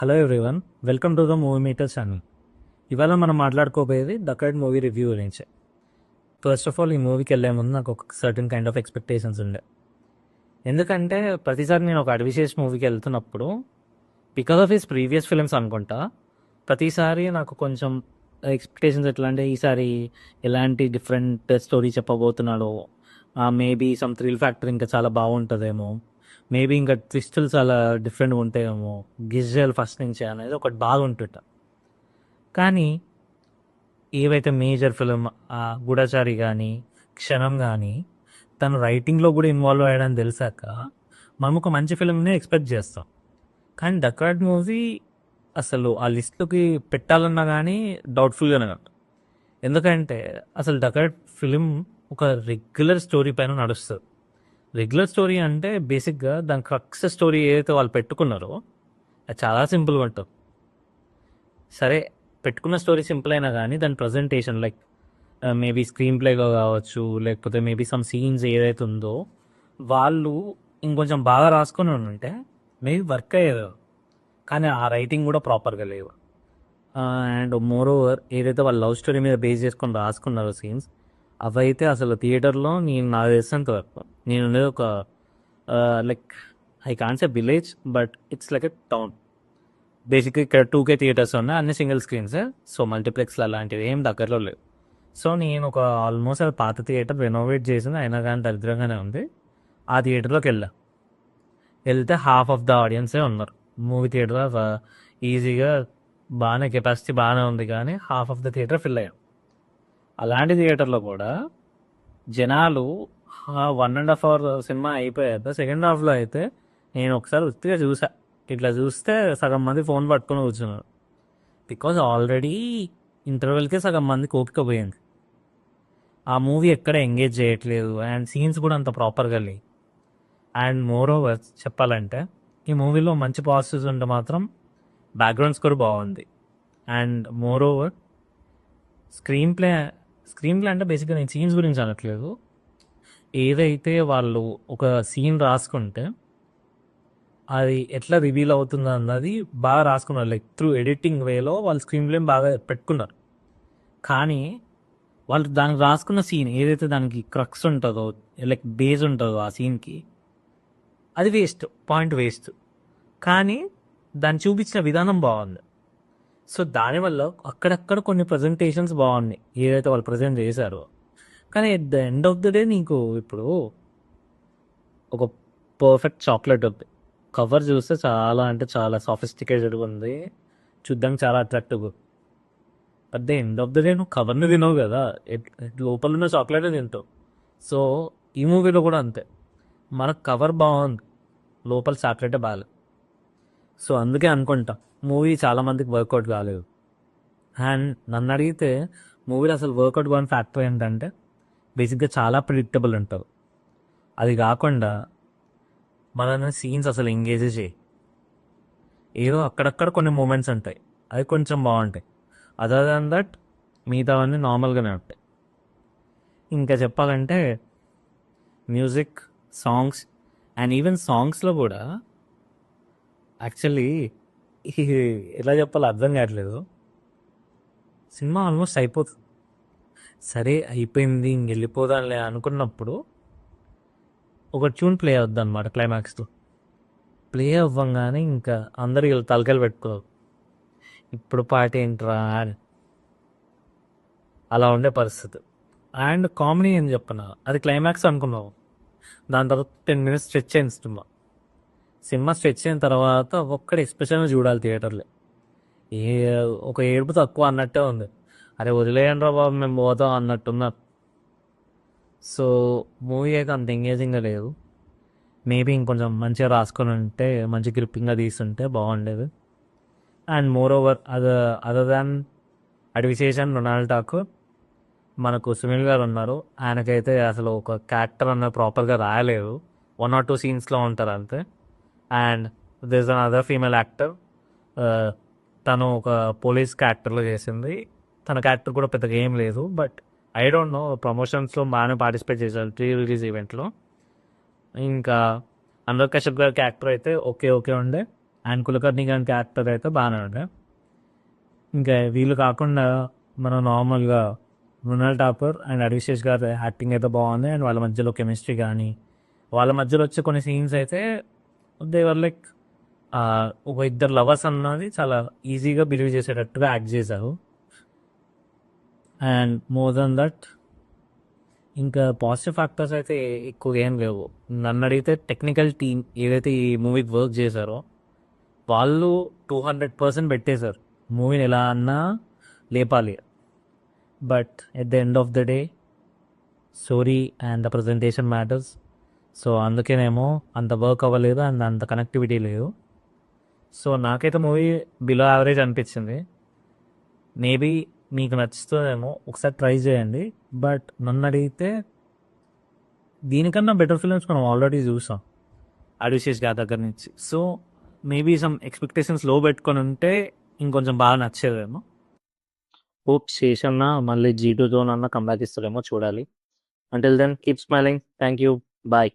Hello everyone, welcome to the movie meter channel. ఇవాళ మనం మాట్లాడుకోబోయేది ద కర్డ్ మూవీ రివ్యూ గురించి. ఫస్ట్ ఆఫ్ ఆల్, ఈ మూవీకి వెళ్ళే ముందు నాకు ఒక సర్టన్ కైండ్ ఆఫ్ ఎక్స్పెక్టేషన్స్ ఉండే. ఎందుకంటే ప్రతిసారి నేను ఒక అడ్విశేష్ మూవీకి వెళ్తున్నప్పుడు, because of his previous films అనుకుంటా, ప్రతిసారి నాకు కొంచెం ఎక్స్పెక్టేషన్స్ ఎట్లా అంటే ఈసారి ఎలాంటి డిఫరెంట్ స్టోరీ చెప్పబోతున్నాడో, మేబీ సమ్ థ్రిల్ ఫ్యాక్టర్ ఇంకా చాలా బాగుంటుందేమో, మేబీ ఇంకా ట్విస్టులు చాలా డిఫరెంట్గా ఉంటాయేమో, గిజ్జల్ ఫస్ట్ నుంచి అనేది ఒకటి బాగుంటుంట. కానీ ఏవైతే మేజర్ ఫిలిం గూఢచారి కానీ, క్షణం కానీ, తను రైటింగ్లో కూడా ఇన్వాల్వ్ అయ్యాడని తెలిసాక మనం ఒక మంచి ఫిలింని ఎక్స్పెక్ట్ చేస్తాం. కానీ డకార్డ్ మూవీ అసలు ఆ లిస్ట్లోకి పెట్టాలన్నా కానీ డౌట్ఫుల్గానే ఉంటుంది. ఎందుకంటే అసలు డకార్డ్ ఫిలిం ఒక రెగ్యులర్ స్టోరీ పైన నడుస్తుంది. రెగ్యులర్ స్టోరీ అంటే బేసిక్గా దాని క్రక్స్ స్టోరీ ఏదైతే వాళ్ళు పెట్టుకున్నారో అది చాలా సింపుల్గా ఉంటుంది. సరే, పెట్టుకున్న స్టోరీ సింపుల్ అయినా కానీ దాని ప్రజెంటేషన్ లైక్ మేబీ స్క్రీన్ ప్లేగా కావచ్చు, లేకపోతే మేబీ సమ్ సీన్స్ ఏదైతే ఉందో వాళ్ళు ఇంకొంచెం బాగా రాసుకొని ఉంటే మేబీ వర్క్ అయ్యేది. కానీ ఆ రైటింగ్ కూడా ప్రాపర్గా లేవు. అండ్ మోర్ ఓవర్ ఏదైతే వాళ్ళు లవ్ స్టోరీ మీద బేస్ చేసుకొని రాసుకున్నారో సీన్స్, అవైతే అసలు థియేటర్లో నేను నాకు తెలిసినంత వరకు నేను ఉండేది ఒక like I can't say village, but it's like a town. బేసిక్గా ఇక్కడ 2K థియేటర్స్ ఉన్నాయి, అన్ని సింగిల్ స్క్రీన్స్. సో మల్టీప్లెక్స్లు అలాంటివి ఏం దగ్గరలో లేవు. సో నేను ఒక ఆల్మోస్ట్ అది పాత థియేటర్ రెనోవేట్ చేసింది అయినా కానీ దరిద్రంగానే ఉంది. ఆ థియేటర్లోకి వెళ్తే హాఫ్ ఆఫ్ ద ఆడియన్సే ఉన్నారు. మూవీ థియేటర్ ఈజీగా బాగానే కెపాసిటీ బాగానే ఉంది, కానీ half of the theatre fill అయ్యాం. అలాంటి థియేటర్లో కూడా జనాలు 1.5 hour సినిమా అయిపోయాక సెకండ్ హాఫ్లో అయితే నేను ఒకసారి ఉత్తిగా చూసా. ఇట్లా చూస్తే సగం మంది ఫోన్ పట్టుకొని కూర్చున్నారు. బికాజ్ ఆల్రెడీ ఇంటర్వెల్కే సగం మంది కోపికపోయింది. ఆ మూవీ ఎక్కడ ఎంగేజ్ చేయట్లేదు అండ్ సీన్స్ కూడా అంత ప్రాపర్గా లేవు. అండ్ మోర్ ఓవర్ చెప్పాలంటే ఈ మూవీలో మంచి పాజిటివ్స్ ఉంటే మాత్రం బ్యాక్గ్రౌండ్ స్కోర్ బాగుంది. And more over screen play అంటే బేసిక్గా నేను సీన్స్ గురించి అనట్లేదు. ఏదైతే వాళ్ళు ఒక సీన్ రాసుకుంటే అది ఎట్లా రివీల్ అవుతుంది అన్నది బాగా రాసుకున్నారు. లైక్ త్రూ ఎడిటింగ్ వేలో వాళ్ళు స్క్రీన్ ప్లే బాగా పెట్టుకున్నారు. కానీ వాళ్ళు దానికి రాసుకున్న సీన్ ఏదైతే దానికి క్రక్స్ ఉంటుందో, లైక్ బేస్ ఉంటుందో ఆ సీన్కి, అది వేస్ట్, పాయింట్ వేస్ట్. కానీ దాన్ని చూపించిన విధానం బాగుంది. సో దానివల్ల అక్కడక్కడ కొన్ని ప్రజెంటేషన్స్ బాగున్నాయి ఏదైతే వాళ్ళు ప్రజెంట్ చేశారో. కానీ at the end of the day నీకు ఇప్పుడు ఒక పర్ఫెక్ట్ చాక్లెట్ ఉంది, కవర్ చూస్తే చాలా అంటే చాలా సాఫిస్టికేటెడ్గా ఉంది, చూద్దాం చాలా అట్రాక్టివ్గా. At the end of the day నువ్వు కవర్ని తినవు కదా, లోపల ఉన్న చాక్లెట్ తింటావు. సో ఈ మూవీలో కూడా అంతే, మనకు కవర్ బాగుంది, లోపల చాక్లెటే బాగాలేదు. సో అందుకే అనుకుంటా మూవీ చాలామందికి వర్కౌట్ కాలేదు. అండ్ నన్ను అడిగితే మూవీలో అసలు వర్కౌట్ కాని ఫ్యాక్టర్ ఏంటంటే బేసిక్గా చాలా ప్రిడిక్టబుల్ ఉంటుంది. అది కాకుండా మన సీన్స్ అసలు ఎంగేజ్ చేయి. ఏదో అక్కడక్కడ కొన్ని మూమెంట్స్ ఉంటాయి, అవి కొంచెం బాగుంటాయి. అదర్ దాన్ దట్ మిగతావన్నీ నార్మల్గానే ఉంటాయి. ఇంకా చెప్పాలంటే మ్యూజిక్, సాంగ్స్ అండ్ ఈవెన్ సాంగ్స్లో కూడా యాక్చువల్లీ ఎలా చెప్పాలో అర్థం కావట్లేదు. సినిమా ఆల్మోస్ట్ అయిపోతుంది, సరే అయిపోయింది ఇంకెళ్ళిపోదాంలే అనుకున్నప్పుడు ఒక ట్యూన్ ప్లే అవుద్ది అనమాట క్లైమాక్స్లో. ప్లే అవ్వంగానే ఇంకా అందరు తలకాయలు పెట్టుకోరు, ఇప్పుడు పాట ఏంట్రా అని అలా ఉండే పరిస్థితి. అండ్ కామెడీ ఏం చెప్పనా, అది క్లైమాక్స్ అనుకున్నావు, దాని తర్వాత 10 minutes స్ట్రెచ్ అయింది సినిమా స్ట్రెచ్ అయిన తర్వాత ఒక్కడ ఎక్స్ప్రెషన్ చూడాలి థియేటర్లో. ఏ ఒక ఏడుపు తక్కువ అన్నట్టే ఉంది. అరే వదిలేయండి రా బాబు మేము పోతాం అన్నట్టున్నారు. సో మూవీ అయితే అంత ఎంగేజింగ్గా లేదు. మేబీ ఇంకొంచెం మంచిగా రాసుకొని ఉంటే, మంచి గ్రిప్పింగ్గా తీసుంటే బాగుండేది. And moreover other than అడ్విశేషన్ రొనాల్డ్ ఠాకూర్, మనకు సునీల్ గారు ఉన్నారు. ఆయనకైతే అసలు ఒక క్యారెక్టర్ అన్నది ప్రాపర్గా రాయలేదు, 1 or 2 సీన్స్లో ఉంటారు అంతే. And this an other female actor, తను ఒక పోలీస్ క్యారెక్టర్లో చేసింది. తన క్యారెక్టర్ కూడా పెద్దగా ఏం లేదు, బట్ ఐ డోంట్ నో ప్రమోషన్స్లో బాగానే పార్టిసిపేట్ చేశారు ప్రీ రిలీజ్ ఈవెంట్లో. ఇంకా అనురాగ్ కశ్యప్ గారి క్యారెక్టర్ అయితే ఓకే ఉండే. అండ్ కులకర్ణి గారి క్యారెక్టర్ అయితే బాగానే ఉండే. ఇంకా వీళ్ళు కాకుండా మనం నార్మల్గా మృణాల్ ఠాకూర్ అండ్ అడివిశేష్ గారి యాక్టింగ్ అయితే బాగుంది. అండ్ వాళ్ళ మధ్యలో కెమిస్ట్రీ కానీ వాళ్ళ మధ్యలో వచ్చే కొన్ని సీన్స్ అయితే దేవర్ లైక్ ఒక ఇద్దరు లవర్స్ అన్నది చాలా ఈజీగా బిలీవ్ చేసేటట్టుగా యాక్ట్ చేశారు. అండ్ మోర్ దెన్ దట్ ఇంకా పాజిటివ్ ఫ్యాక్టర్స్ అయితే ఎక్కువ ఏం లేవు. నన్ను అడిగితే టెక్నికల్ టీం ఏదైతే ఈ మూవీకి వర్క్ చేశారో వాళ్ళు 200% పెట్టేశారు. మూవీని ఎలా అన్నా లేపాలి. But at the end of the day story and the presentation matters. So అందుకేనేమో అంత వర్క్ అవ్వలేదు అండ్ అంత కనెక్టివిటీ లేదు. సో నాకైతే మూవీ బిలో యావరేజ్ అనిపించింది. మేబీ మీకు నచ్చుతుందేమో, ఒకసారి ట్రై చేయండి. బట్ నన్ను అడిగితే దీనికన్నా బెటర్ ఫిల్మ్స్ మనం ఆల్రెడీ చూసాం అడివిశేష్ గారి దగ్గర నుంచి. సో మేబీ సమ్ ఎక్స్పెక్టేషన్స్ లో పెట్టుకొని ఉంటే ఇంకొంచెం బాగా నచ్చేదేమో. హోప్ శేషన్న మళ్ళీ G2 అన్న కంబ్యాక్ ఇస్తాడేమో చూడాలి. Until then keep smiling. Thank you. Bye.